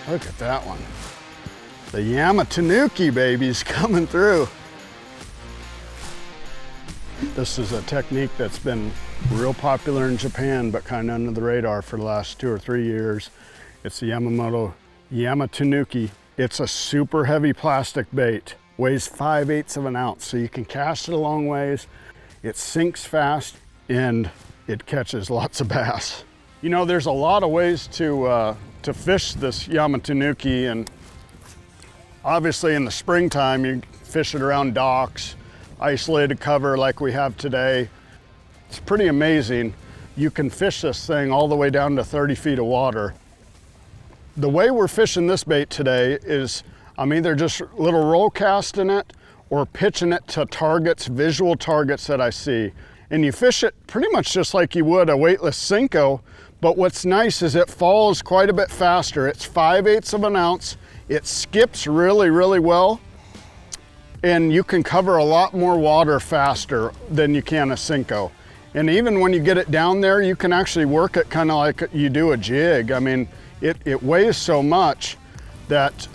Look at that one. The Yamatanuki baby's coming through. This is a technique that's been real popular in Japan, but kind of under the radar for the last 2 or 3 years. It's the Yamamoto Yamatanuki. It's a super heavy plastic bait, weighs 5/8 of an ounce, so you can cast it a long ways. It sinks fast and it catches lots of bass. You know, there's a lot of ways to fish this Yamatanuki, and obviously in the springtime you fish it around docks, isolated cover like we have today. It's pretty amazing. You can fish this thing all the way down to 30 feet of water. The way we're fishing this bait today is I'm either just little roll casting it or pitching it to targets, visual targets that I see. And you fish it pretty much just like you would a weightless Senko, but what's nice is it falls quite a bit faster. It's 5/8 of an ounce. It skips really, really well. And you can cover a lot more water faster than you can a Senko. And even when you get it down there, you can actually work it kind of like you do a jig. I mean, it weighs so much that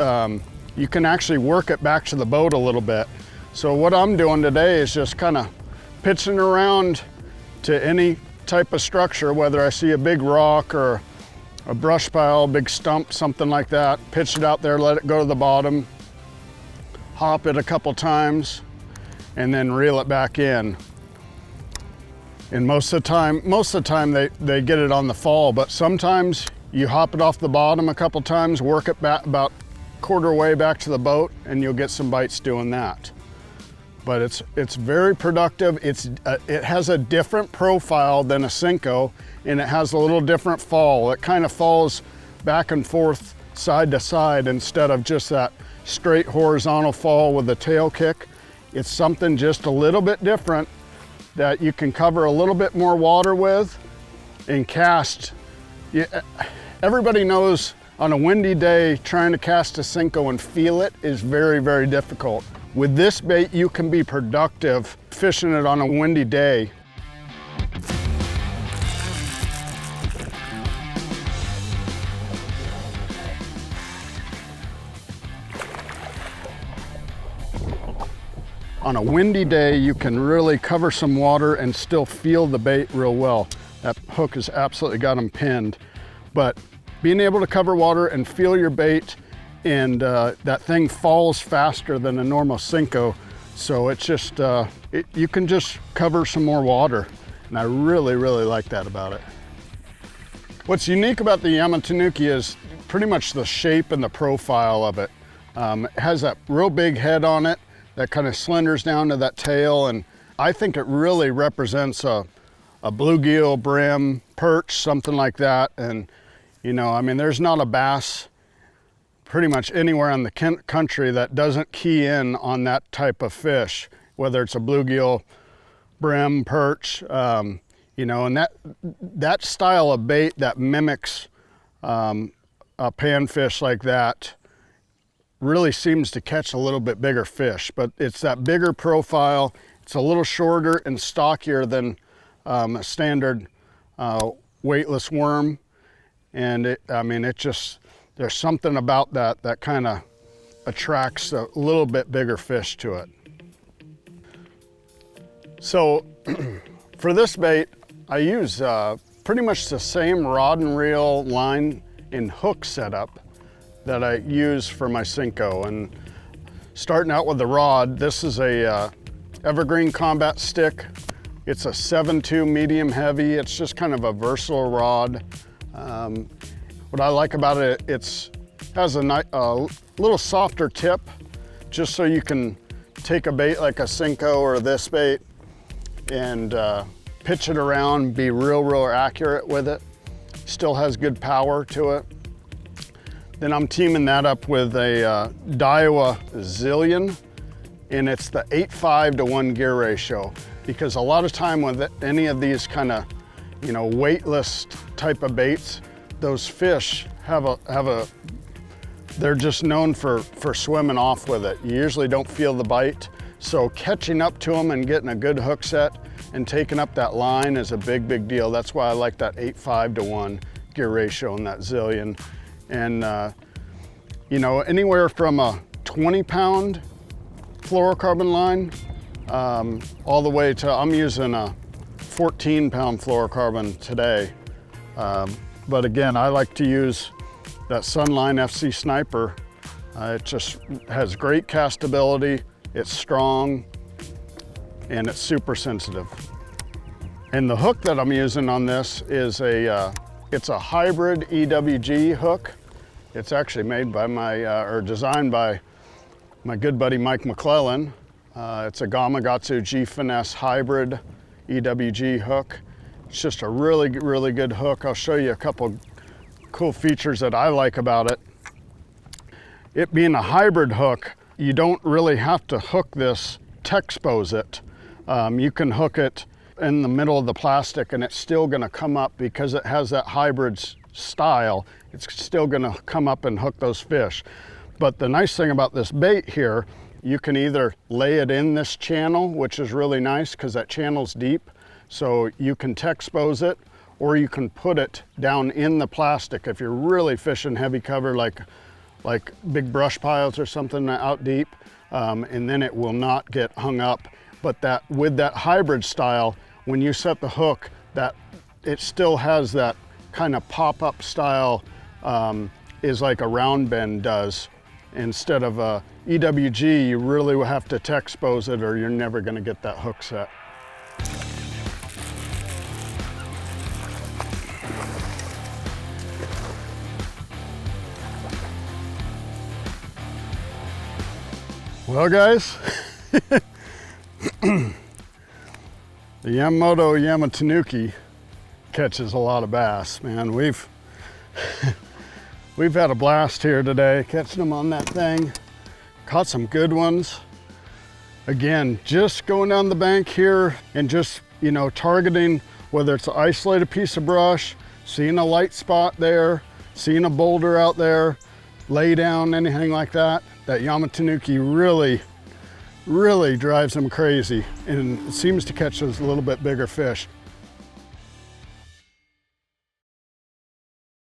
you can actually work it back to the boat a little bit. So what I'm doing today is just kind of pitching around to any type of structure, whether I see a big rock or a brush pile, big stump, something like that. Pitch it out there, let it go to the bottom, hop it a couple times, and then reel it back in. And most of the time they get it on the fall, but sometimes you hop it off the bottom a couple times, work it back about quarter way back to the boat, and you'll get some bites doing that. But it's very productive. It has a different profile than a Senko, and it has a little different fall. It kind of falls back and forth, side to side, instead of just that straight horizontal fall with a tail kick. It's something just a little bit different that you can cover a little bit more water with and cast. Everybody knows on a windy day, trying to cast a Senko and feel it is very, very difficult. With this bait, you can be productive fishing it on a windy day. On a windy day, you can really cover some water and still feel the bait real well. That hook has absolutely got them pinned. But being able to cover water and feel your bait, and that thing falls faster than a normal Senko, so it's just you can just cover some more water, and I really, really like that about it. What's unique about the Yamatanuki is pretty much the shape and the profile of it. It has that real big head on it that kind of slenders down to that tail, and I think it really represents a bluegill, brim, perch, something like that. And you know, I mean, there's not a bass pretty much anywhere in the country that doesn't key in on that type of fish, whether it's a bluegill, brim, perch, you know, and that style of bait that mimics a panfish like that really seems to catch a little bit bigger fish. But it's that bigger profile. It's a little shorter and stockier than a standard weightless worm, and I mean, it just, there's something about that kind of attracts a little bit bigger fish to it. So for this bait, I use pretty much the same rod and reel, line and hook setup that I use for my Senko. And starting out with the rod, this is a Evergreen Combat Stick. It's a 7.2 medium heavy. It's just kind of a versatile rod. What I like about it, it has a little softer tip, just so you can take a bait like a Senko or this bait and pitch it around, be real accurate with it. Still has good power to it. Then I'm teaming that up with a Daiwa Zillion, and it's the 8:5 to 1 gear ratio, because a lot of time with any of these kind of, you know, weightless type of baits, those fish they're just known for swimming off with it. You usually don't feel the bite. So catching up to them and getting a good hook set and taking up that line is a big deal. That's why I like that 8:5 to 1 gear ratio and that Zillion. And you know, anywhere from a 20-pound fluorocarbon line all the way to, I'm using a 14-pound fluorocarbon today. But again, I like to use that Sunline FC Sniper. It just has great castability, it's strong, and it's super sensitive. And the hook that I'm using on this is it's a hybrid EWG hook. It's actually made by or designed by my good buddy Mike McClellan. It's a Gamakatsu G-Finesse hybrid EWG hook. It's just a really, really good hook. I'll show you a couple cool features that I like about it. It being a hybrid hook, you don't really have to hook this to expose it. You can hook it in the middle of the plastic and it's still gonna come up because it has that hybrid style. It's still gonna come up and hook those fish. But the nice thing about this bait here, you can either lay it in this channel, which is really nice because that channel's deep, so you can expose it, or you can put it down in the plastic if you're really fishing heavy cover like big brush piles or something out deep, and then it will not get hung up. But with that hybrid style, when you set the hook, that it still has that kind of pop-up style, is like a round bend does. Instead of a EWG, you really will have to expose it or you're never gonna get that hook set. Well guys, the Yamamoto Yamatanuki catches a lot of bass, man. We've had a blast here today catching them on that thing. Caught some good ones. Again, just going down the bank here and just, you know, targeting, whether it's an isolated piece of brush, seeing a light spot there, seeing a boulder out there, lay down, anything like that. That Yamatanuki really drives them crazy, and it seems to catch those little bit bigger fish.